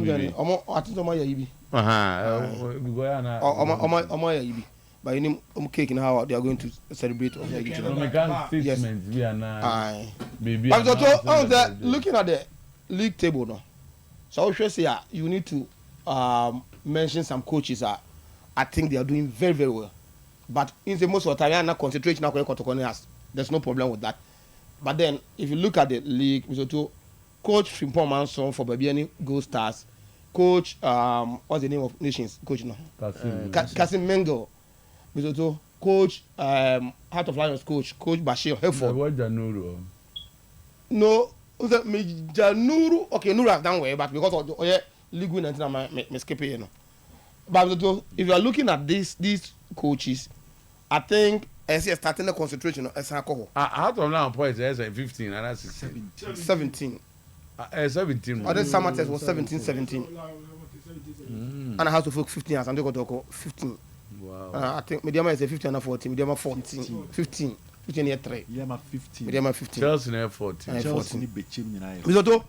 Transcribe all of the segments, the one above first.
Johnny, I think Omo Yibi. Omo Yibi. But you know, cake in how they are going to celebrate of yes. Baby. I'm looking at the league table now. So I should say you need to mention some coaches I think they are doing very, very well. But in the most of the time, I'm not concentrating on Kotoko. There's no problem with that. But then, if you look at the league, Coach Frimpong Manson for Babiani Gold Stars, Coach, what's the name of Nations? Coach no? Kasim Mengo, Coach, Heart of Lions Coach Bashir Helford. No, Januru. Okay, Nuru has done well, but because of the league winner, I'm skipping, you know. But if you are looking at these coaches, I think as starting the concentration as alcohol. Out of now points, 15 and that's 17. 17. Other summer test was 17. And I have to focus 15 as Kotoko 15. Wow. I think Mediama is a 15 and 14. Mediama 14. 15 year 3. Mediama 15. Mediama 15. Chelsea near 14. Chelsea ni Bechem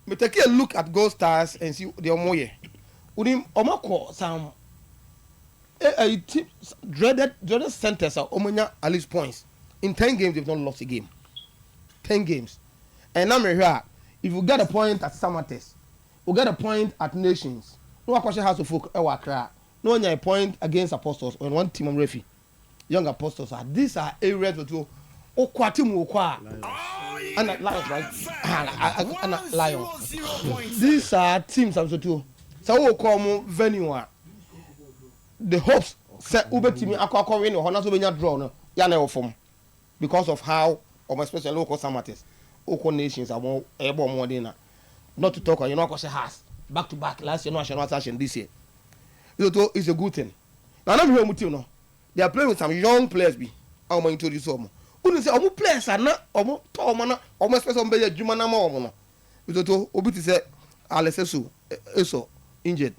me take a look at Gold Stars and see the Omoye. Unim Omako some dreaded centers are Omonya at least points. In 10 games they've not lost a game. 10 games. And now here, if you get a point at summer test, you get a point at Nations. No question has to focus Ewakra. No one a point against Apostles when one team of referee. Young Apostles are these are areas to Okwatimu Okwa. And Lions, right? And Lions. These are teams I'm so we come venue. The hopes say Ube team akwa win or not to draw no. Ya na form because of how especially local summates. Oko Nations are more able more than not to talk you know because has back to back last year national session this year. It's a good thing. Now I'm here with you now. They are playing with some young players be. I'm going to introduce them. Who say omo players are not omo to omo special be adwuma na ma omo no. Because obi say Alessesu eso injured.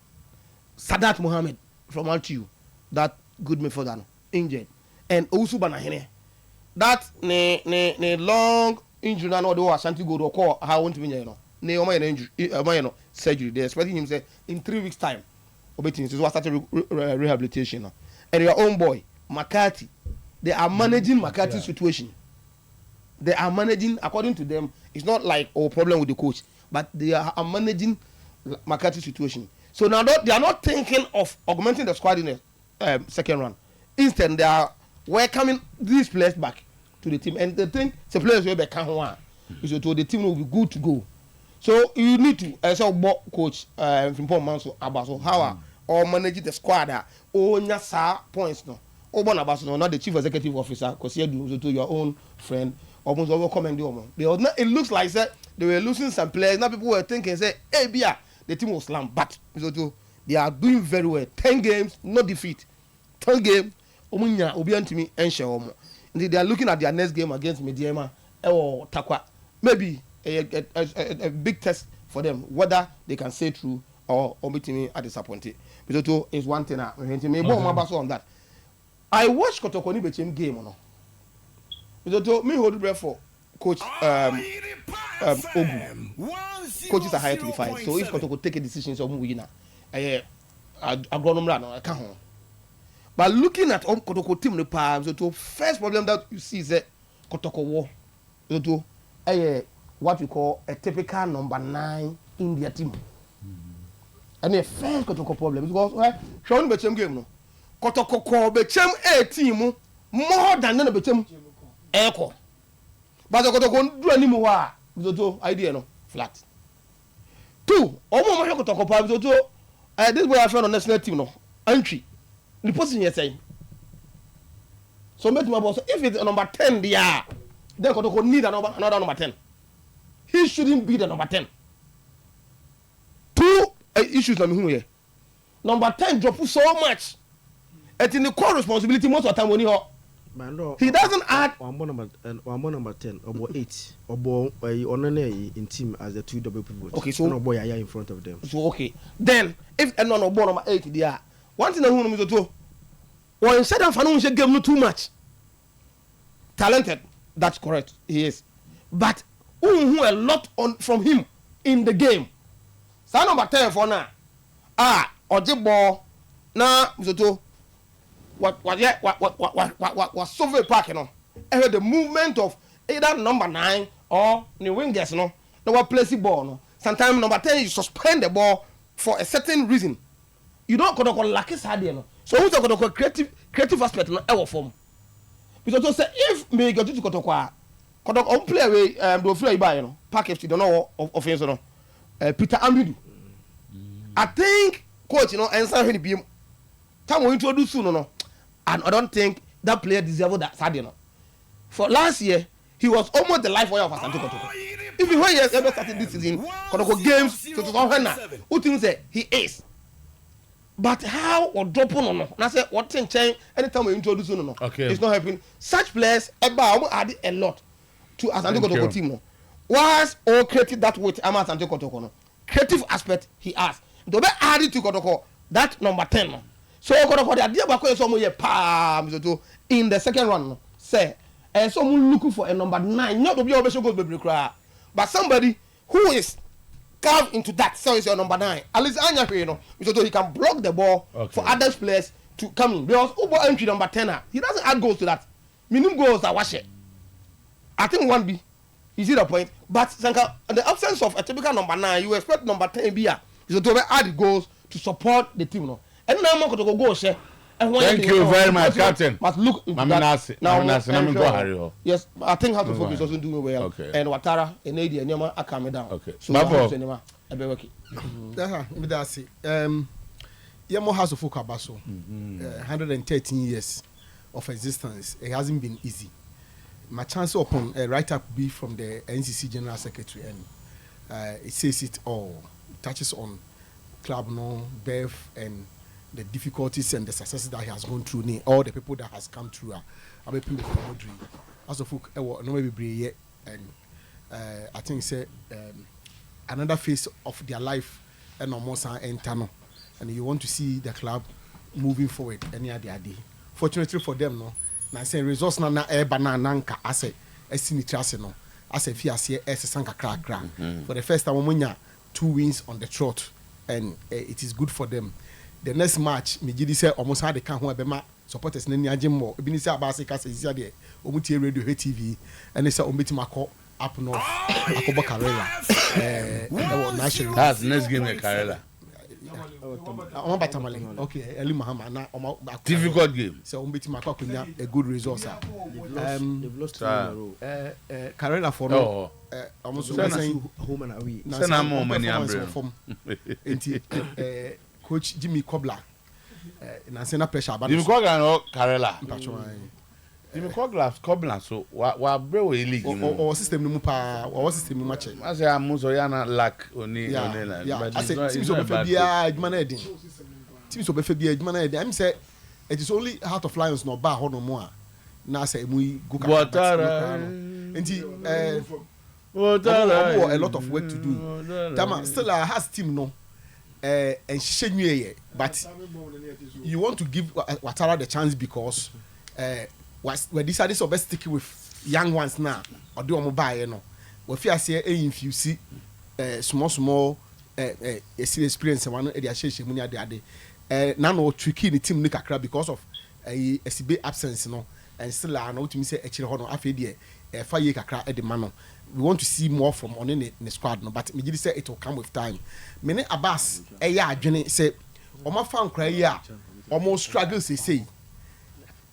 Sadat Mohammed from Altiu, that good midfielder no injured. And Owusu Banahene. That ne long injury na no do Ashanti go do call how won't be you know. Ne omo injury omo surgery. They expecting him say in 3 weeks time. Obetin is what started rehabilitation. And your own boy McCarthy, they are managing McCarthy's situation. They are managing according to them. It's not like problem with the coach, but they are managing McCarthy's situation. So now they are not thinking of augmenting the squad in the second round. Instead, they are welcoming these players back to the team, and they think the players will be one. So the team will be good to go. So you need to as a coach Frimpong Manson Abaso how or manage the squad or nyasa points no. Oban Abaso not the chief executive officer because you do to your own friend almost overcoming the it looks like that they were losing some players. Now people were thinking say hey Bia the team was slammed, but they are doing very well. 10 games, no defeat. 10 games, Omunya Obi Antwi Ensha Omo. They are looking at their next game against Mediema or Takwa. Maybe a big test for them whether they can say true or Omitimi are disappointed. Because is one thing on that. I watched Kotoko ni Bechem game no. Because me hold breath for coach Ogu. Coaches are hired to be fired. So if Kotoko take a decision so winner agronom no can home. But looking at Kotoko team the palm, so first problem that you see is that Kotoko war. So what we call a typical number 9 in their team. And the first Kotoko problem because Sean Bechem game no. Kotoko Bechem a team more than the Bechem echo. But the Kotoko do any more so idea no flat. 2 Omo Kotoko problem so this boy I found on national team no Antwi. The person here saying. So make my boss if it's number 10 there then Kotoko need another number 10. He shouldn't be the number 10. 2 issues on who here. Number 10 drop so much. And in the core responsibility most of the time when he doesn't add one more number 10 or 8 or in team as the 2 double pivots. Okay, so no boy in front of them. So okay. Then if no number 8 there. One thing I want to do. Or instead of financial game not too much. Talented. That's correct. He is. But who a lot on from him in the game. Sa number 10 for na. Oje ball na Msoto what survey park you know. The movement of either number 9 or the wingers no. No what place the ball no. Sometimes number 10 you suspend the ball for a certain reason. You don't go lucky side no. So who's going to creative aspect no ever form. Because say if me go to Kotoko play away do free buy you know. Park FC don't know offense no. Peter Ambidu. I think coach you know answer him be time we introduce soon no. And I don't think that player deserves that side you know. For last year he was almost the life wire of Asante Kotoko. Even when he has ever started this season, Kotoko games to who think say he is. But how or drop on no? And I say what thing change anytime we introduce no. Okay. It's not helping. Such players add a lot to Asante Kotoko team no. Was all created that with Asante Kotoko no. Creative aspect he has. To be added to Kotoko that number 10 no. So Kotoko the idea about some in the second round no. Say and someone looking for a number 9 not to be always goes baby cry but somebody who is carved into that so is your number 9 at least Anya you know so he can block the ball for other players to come in because Ubo entry number 10 he doesn't add goals to that minimum goals are wash it I think 1B you see the point but Sanka in the absence of a typical number 9 you expect number 10 be here so to add goals to support the team no and now I'm going to go share. Thank you very much, Captain. Must look into that. Now, yes, I think how to focus doesn't do well. Okay. And Watara, and Adi, and Yama are coming down. Okay. So Yama, I be working. That's it. Yamo has a focus basso. 113 years of existence. It hasn't been easy. My chance upon a write-up be from the NCC General Secretary, and it says it all. It touches on club no, birth and the difficulties and the successes that he has gone through, all the people that has come through. I'm a people from Audrey. As of folk, no maybe yet, and I think say another phase of their life and almost internal, and you want to see the club moving forward any other day. Fortunately for them, no, now say results na banana nanka as a sinitrase no, as a fiasie as a sanka crack. For the first time, we 2 wins on the trot, and it is good for them. The next match me gidi say almost had the can ho ebema supporters na niaje mo ebi ni say abase ka say isia de omutie radio TV and say ometima call up north akobo Karela national that's next game in Karela Batamale okay Eli Mahama na difficult game so ometima call kunya a good result sir they've lost 2 in a row Karela for no almost saying home and away say na more money ambre Coach Jimmy Kobler, na sena pressure. Jimmy Kobler no Karela. Jimmy Kobler so wa brew a league. Or system no pa, or system no match. I say amuso yana lack oni la. Yeah, I say teams obefe bia adwuma na edin. Teams obefe bia adwuma na edin. I'm say it is only Heart of Lions no ba ho no mo a. Na say emu go ka. Watara. Enti Watara. A lot of work to do. Tama still has team no. And she but you want to give Watara the chance because we decided to be sticking with young ones now or do mobile you know we feel say infuse small experience one they share money ade now no tricky the team nikakra because of SB absence no and still I know to me say actually ho no afi de fa ye kakra e de ma no we want to see more from on in the squad no but me say it will come with time me ne Abbas adwene say o ma fa nkra yi a almost struggle say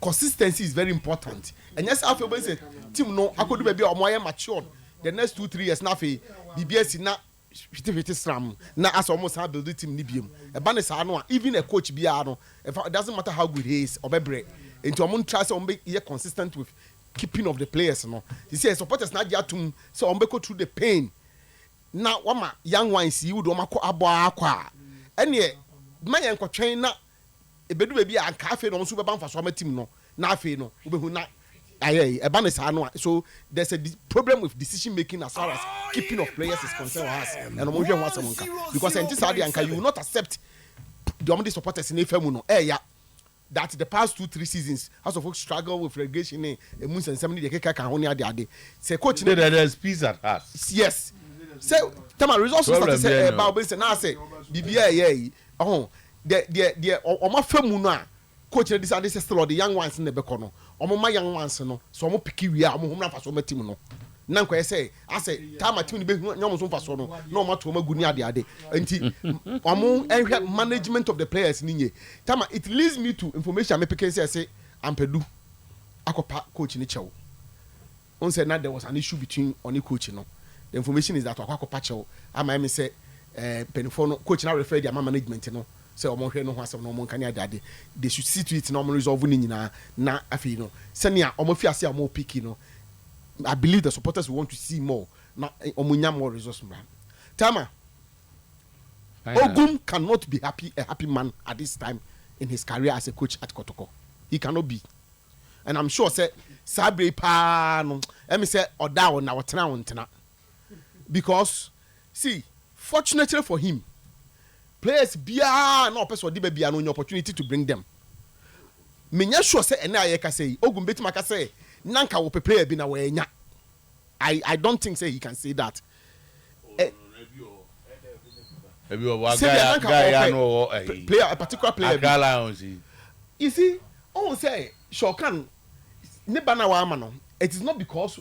consistency is very important and yes after when say team no akodu be o mo ye matured the next 2-3 years na fe BBS na 50 stram na as almost have build the team ni biem e ba ne sa no even a coach bia no it doesn't matter how good he is obebre into omon try say be consistent with keeping of the players no you see supporters na dia tum so on be go through the pain na wama young ones you do makọ abo akwa ene ma yen kwotwen na ebedu be bia anka afi no so be ban fa so ma team no na afi no we be hu na aye e ba ne sa no so there's a problem with decision making as far as keeping of players is concerned us and no mo hwe ho asem nka because enti sa dia anka you will not accept the omdi supporters in efemu no ya that the past 2-3 seasons House of Folk struggle with relegation and 70 the keka ka ho ne ade say coach there's peace at us yes say tama resources start say about be say na say bibia ye the oma famu no a coach decide say still the young ones na be ko no omo ma young ones no so omo piki wi a omo hom na fa so ma team no na nko say ase tama team ni be nyom so fa so no na omo to magu ni ade enti omo enhwe management of the players ni nye tama it leads me to information me peke say ampedu akopa coach ni chew on said that there was an issue between oni coach no the information is that akopa chew ama me say penifo no coach na refer their management no say omo hwe no ho asem no omo kan ade they should see to it no omo resolve ni nyina na afi no senia omo fi ase omo pick no I believe the supporters will want to see more na omo nya more resource man tama Ogum cannot be a happy man at this time in his career as a coach at Kotoko. He cannot be. And I'm sure say sabre pa no me say oda na wotena because see fortunately for him players bia na person dey bia no opportunity to bring them menya sure say ena aye ka say Ogum betima ka say nanka wo player bi na we nya I don't think say he can say that player a particular player you see oh say Shokan ne bana wa ama no it is not because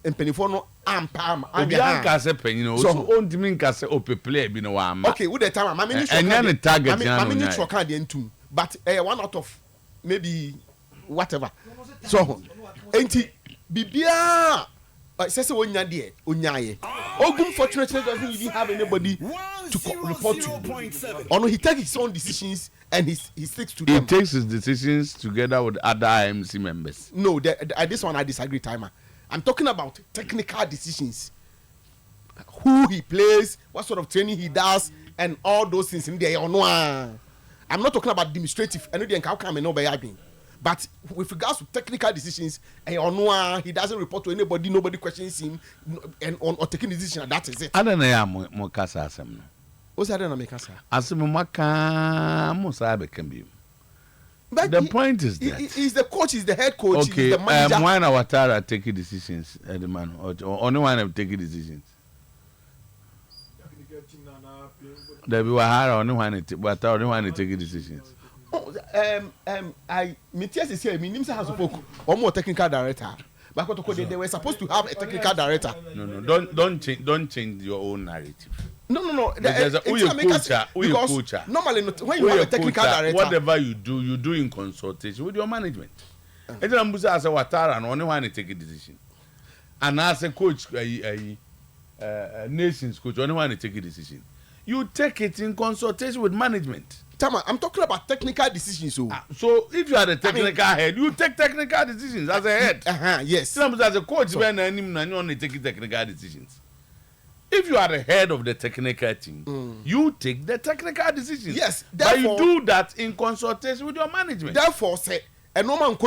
empenifo no ampa obi anka se penyin no so on timi nka se player bi no wa ama okay with the time mama ni Shokan mama ni Shokan dey ntum but one out of maybe whatever so enti bibia say onya de onyaye Ogum fortunately doesn't even have anybody to report to or no he takes his own decisions and he sticks to them. He takes his decisions together with other IMC members. No, this one I disagree, Timer. I'm talking about technical decisions. Who he plays, what sort of training he does, and all those things in there. I'm not talking about administrative. I know the outcome and nobody. But with regards to technical decisions, he doesn't report to anybody, nobody questions him, and or taking decision. That is it. I don't know more kasa asem. What's that na make kasa? Asem maka mo sa Bechem bi. But the point is that he's the coach, he's the head coach, okay, he's the manager. Why na Watara taking decisions, the man, or only one of taking decisions? There be Watara only one taking decisions. I Mitias is here. Nimsa has spoke or more technical director. But they were supposed to have a technical director. No, don't change your own narrative. No. There's a coach. Normally, when you have a technical director, whatever you do in consultation with your management. As a Watara, and only one take a decision. And as a coach, a nation's coach, only one take a decision. You take it in consultation with management. Tama, I'm talking about technical decisions. So if you are the technical head, you take technical decisions as a head. Yes. As a coach, when you only take technical decisions. If you are the head of the technical team, you take the technical decisions. Yes. But you do that in consultation with your management. Therefore, say, a normal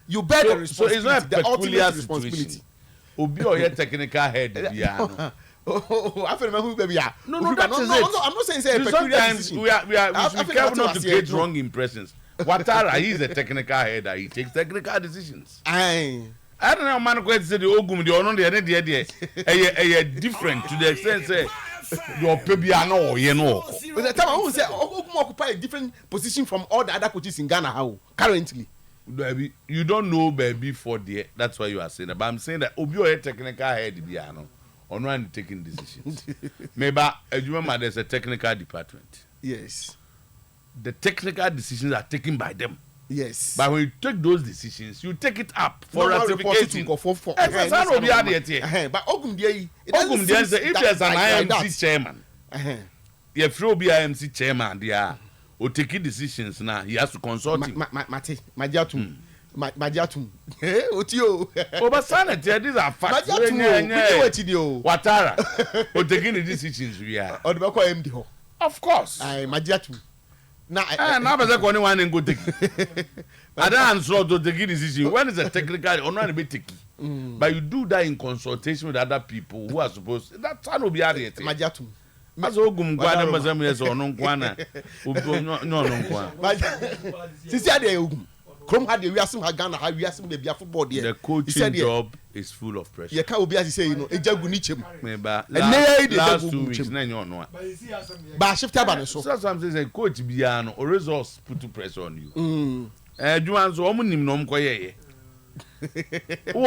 you bear the responsibility. So it's not a the peculiar responsibility. situation. Obi or your technical head. I feel who baby are. No, that is it. I'm not saying say a peculiar sometimes decision. we should be careful not to create wrong impressions. Watara, he's a technical head. He takes technical decisions. I don't know, man. Go say the Ogum, the Ono, the different to the extent say your Pebiano, you know. But the time I will say Ogum occupy a different position from all the other coaches in Ghana. How currently? Baby, you don't know, baby, for the. That's why you are saying that. But I'm saying that Obi or a technical head, Biano. On one taking decisions. Maybe you remember there's a technical department. Yes. The technical decisions are taken by them. Yes. But when you take those decisions, you take it up for ratification. But Ogum Diei, if there's an IMC chairman, if you be IMC chairman, they are or taking decisions now, he has to consult him. Majatum. Otio. But these are facts. Watara, or taking the decisions we are. Of course. Majatum. Now, only one and go take. I don't answer to take decision. When is a technical or not a bit tricky? But you do that in consultation with other people who are supposed to. That time will be added. Majatum. As Ogum Guana Mazam is or non Guana. No. Sisi ade Ogum. Krom had the wiasim ha Ghana ha wiasim be bia football there. The coaching job is full of pressure. You can't obi as say ejagu ni chem. Last 2 weeks na nyo no. Ba shift aba so. So sometimes say coach bia no or results put to pressure on you. Juan so omo nim no mkoye ye.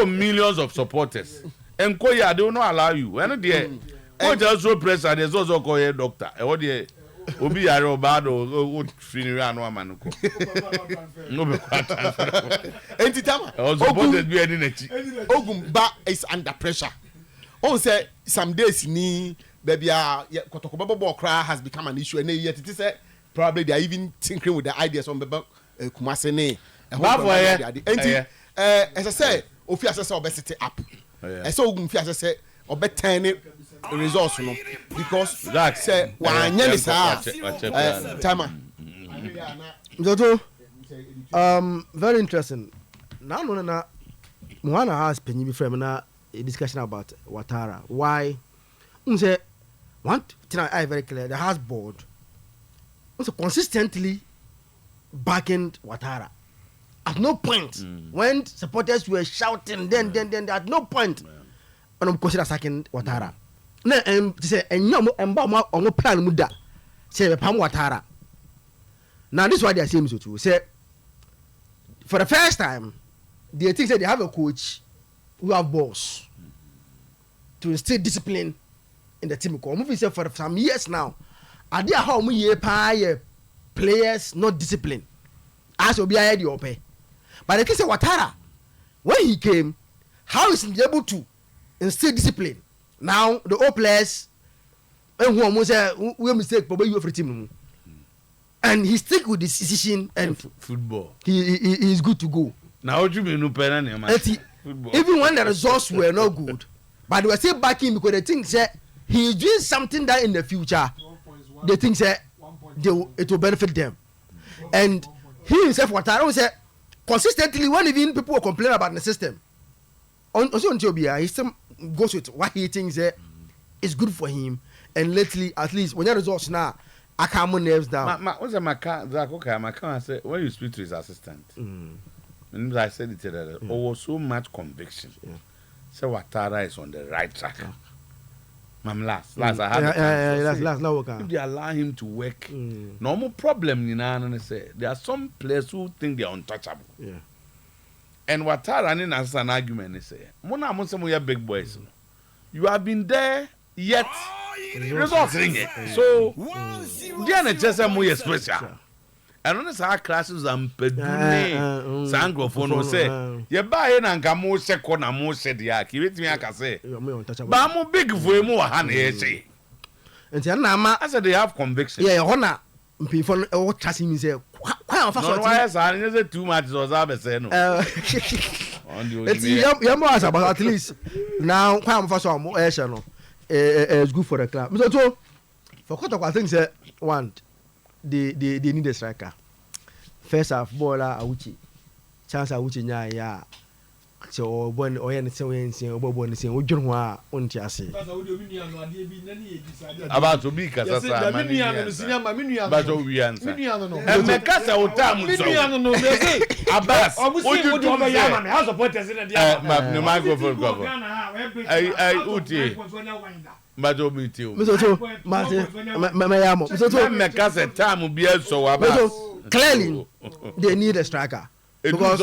Millions of supporters. Enkoya they will not allow you. And there coach also pressure there's also call a doctor. E what there obi yare obado o finira no amanuko. No be kwata. Entitama. Supported be any nechi. Ogum ba is under pressure. On say some days ni baby Kotoko ball cry has become an issue and yet it is probably they are even tinkering with the ideas on Beba Kumase ne. As I say, Ofia say obesity up. I saw Ogum Fia say obe 10 results no because that say wanya ni sa timer. Zoto very interesting. Now no na Moana has penny be frame na a discussion about Watara. Why? Say one thing I very clear the House board also consistently backing Watara. At no point when supporters were shouting, then at no point when I'm consider sacking Watara. Na say enyam emba mo plan mu da say pam Watara. Now this is why they are saying so too. Say for the first time they think that they have a coach who have balls to instill discipline in the team. Because say for some years now, are there how many players not disciplined? As Obi had the pay. But the case of Watara, when he came, how is he able to instill discipline? Now the old players, and who almost we mistake, but you for team, and he stick with this decision and football. He is good to go. Now what you mean no penalty, man? Even when the results were not good, but they were still backing because they think that he is doing something that in the future they think that it will benefit them. And he himself, Watara, said consistently when even people were complaining about the system, also until he still goes with what he thinks that is good for him. And lately, at least when the results now, I calm my nerves down. What's a Maka say when you speak to his assistant? I said it today. Oh, so much conviction. So Watara is on the right track. Last I had last if they allow him to work, normal problem and say there are some players who think they are untouchable. And Watara as an argument they say, Mona Musamuya big boys. You have been there yet results ring it. So Diana just a special. And on this our classes and pedune sangrophone say you buy and come second and more said ya give me I can say but I'm big for more honey say and nama I said they have conviction honor people what trusting me say why fast too much was I say no it's you about at least now why am fast no it's good for the club so for Kotoko I think say one they need a striker. First half baller Awuchi. Chance Awuchi nya ya. So when oyen se wen se obobo ni se odwon ho a onti ase. About to be kasa sa manu but we answer. Me kasa otam so. Abbas. Oju do be ya man. How supporters in the no microphone cover. Uti. Majo meeting. Mr. Clearly, they need a striker. Because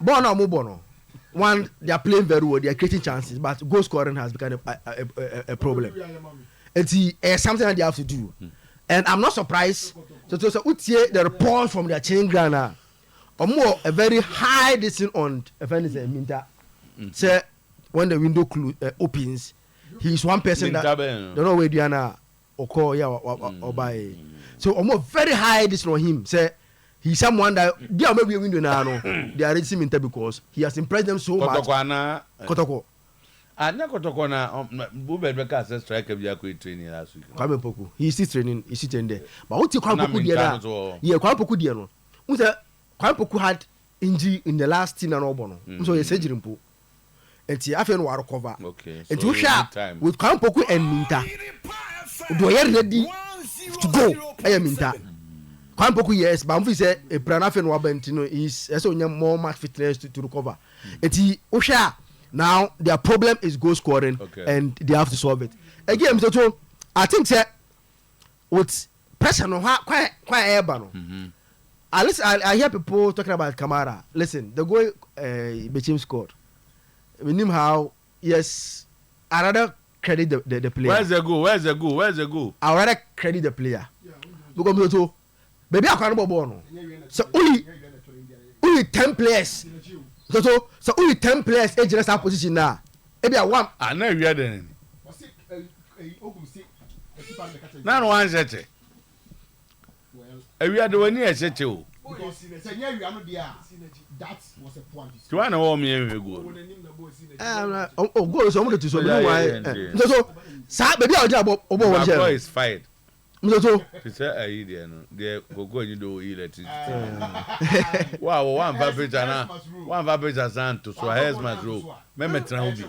Bono, one, they are playing very well, they are creating chances, but goal scoring has become a problem. It's something that they have to do. And I'm not surprised. So the report from their chain Ghana, or more a very high distance on Minta. Say when the window opens. He's one person that don't know where Diana or call or buy. So almost very high this on him. Say he's someone that they are maybe a window now. They are raising him because he has impressed them so much. Kotoko. Kotoko na Bube Beka says striker be training last week. Kwame Poku. He's still training. He's sitting there. But what you Kwame Poku there? Yeah, Kwame Poku there no. Kwame Poku had injury in the last 10 and all. So he's surgery impo. And I feel no recover. Okay. And to share with Kampoku and Minta. Do I ready to go? I am Minta. Kwampoku yes, but I'm say a Pranafen Wabentino is also more match fitness to recover. Eti Osha now their problem is goal scoring and they have to solve it. Again, Mr. I think that with pressure no quite airborne. I hear people talking about Kamara. Listen, the goal Bechem scored. We knew how. Yes, I rather credit the player. Where's the goal? I rather credit the player. Because baby I can't ball no. So only 10 players. So only 10 players age in that position now. Maybe I want. I know you are there. Now one set. We are the one here set you. That was a point. Do you want to warm me go? Oh, go so much to so why. So baby I just about one boy is fired. So say there no. There go you do electricity. Wow, one page na. One page Santo so here's my row. Me metra obi.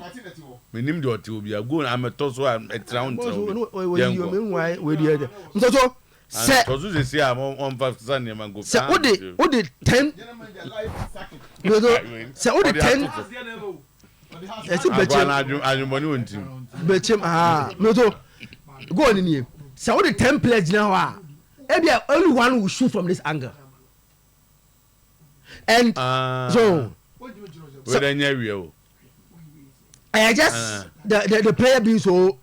Me nim de obi go na me to so metra on you why we dey. So say to say am on 5 near man go. Say o dey 10. Say o dey 10. Yes, Bechem no so go on in. So all the 10 players now only one will shoot from this angle. And so I just the player being so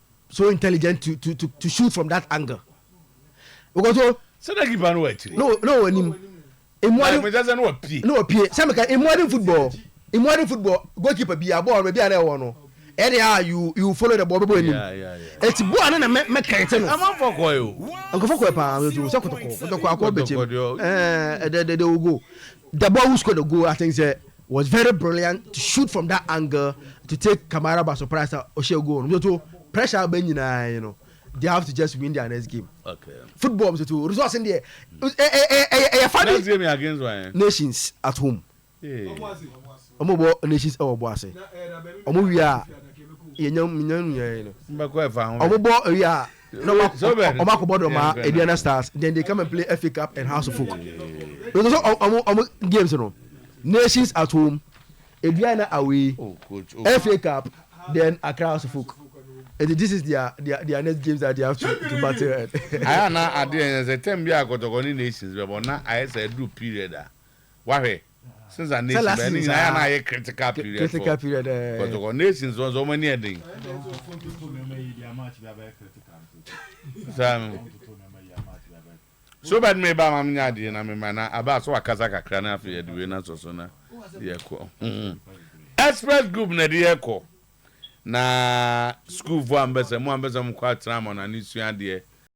intelligent to shoot from that angle. Because so that give an way. No in modern football goalkeeper be a ball maybe I one. Anyhow, you follow the ball. It's one and a mechanism. I'm on for coil. Uncle Fokopa, you so they will go. The ball who scored the goal, I think, was very brilliant to shoot from that angle to take Kamara by surprise or she'll go. So pressure, you know, they have to just win their next game. Okay. Football, so results in there. Next game against Nations at home. Omo nations our boss. Omo we are omo bo we are no omo ko bodo ma Ediana Stars, then they come and play FA Cup and House of Folk. Because omo games no. Nations at home, Ediana away, FA Cup, then Accra House of Folk. And this is their next games that they have to battle. I na ade say tem bia Kotoko ni Nations but na I say do period ah. Why? Since a nation, I am critical period. Critical period. But nations was so many things. So bad me ba mam nya de na me mana aba so akaza kakra na afi de we na so na ye ko. Express group na de ye ko. Na school vo ambese mo ambese mo kwa tra mo na ni sua de